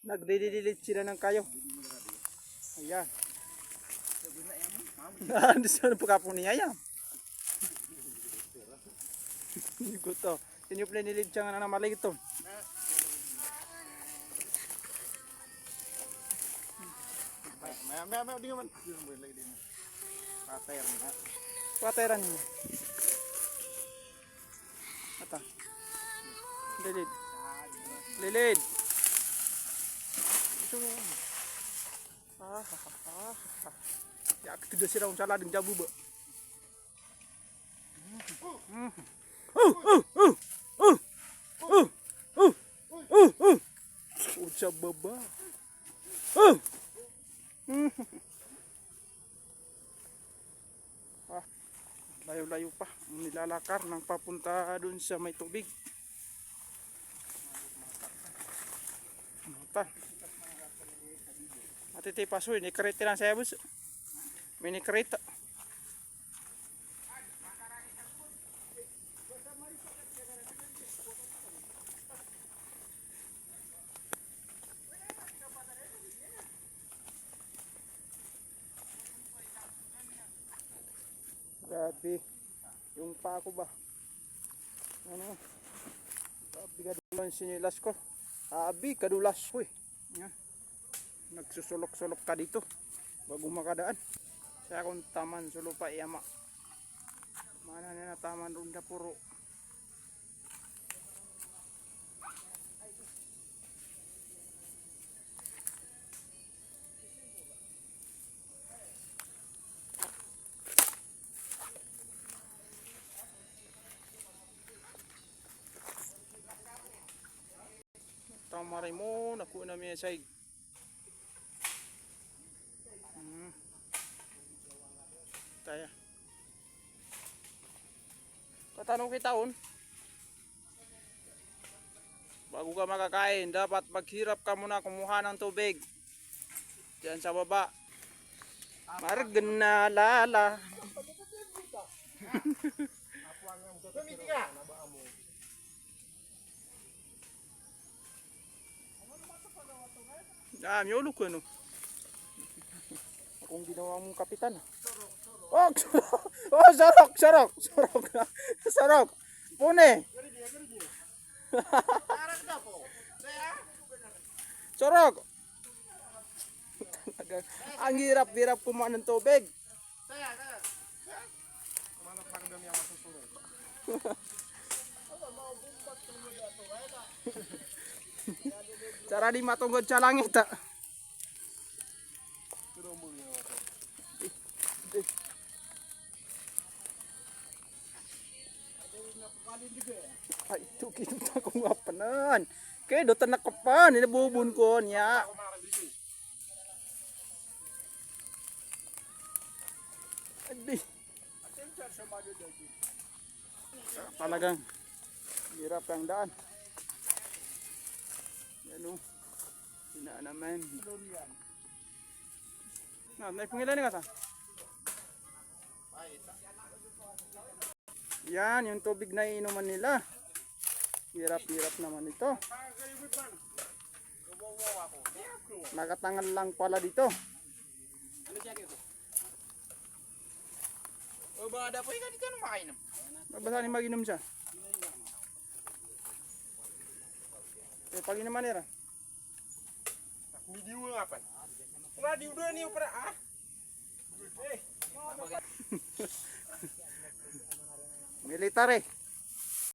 Nagdidilit sila ng kayo. Ayan. Ano sa pagkapong niya yan? Gusto. Tinyup na nilid siya nga na maliit to. May di man. Pateran niya. Ata. Lilid. Lilid. Ya kita sirang salah dengan jabu ba. Ucap baba. Layo-layo pa nilalakar ng papunta dun sa may tubig. Ati paso ini kereta lang saya bus. Mini kereta. Grabe. Yung pa ako ba? Ano? Grabe kadulan sinilas ko. Abi kadulas ko eh. Yan. Nagsusulok-sulok ka dito bago makadaan. Saya akong taman sulupa iyama. Mana na taman runda puro. Tamaray mo, nakuha na may saig. Kaya. Katanong kita bago ka makakain, dapat maghirap ka muna kumuha ng tubig. Diyan sa baba. Margana lala. Miyolo ko ano. Akong ginawa mong kapitan. Oh, sarok. Sarok. Pune. Sarok. Ang hirap-hirap kumuha ng tubig. Cara di matunggod sa langit ta. Ay, itu kita kung ngapanan. Kaya do tanak kapan, inabubun ko niya. Adi. Talagang hirap ang daan. Yan o. Sinaan naman. May pangilan nga ta? Yan, yung tubig na inuman nila. Hirap-hirap naman ito. Nakatangal lang pala dito. O ba ada po ikan dito na makainom? Mabasa ni mag-inom siya. Pag inuman nila. Medium nga pa. Radio doon niyo para ah. Military.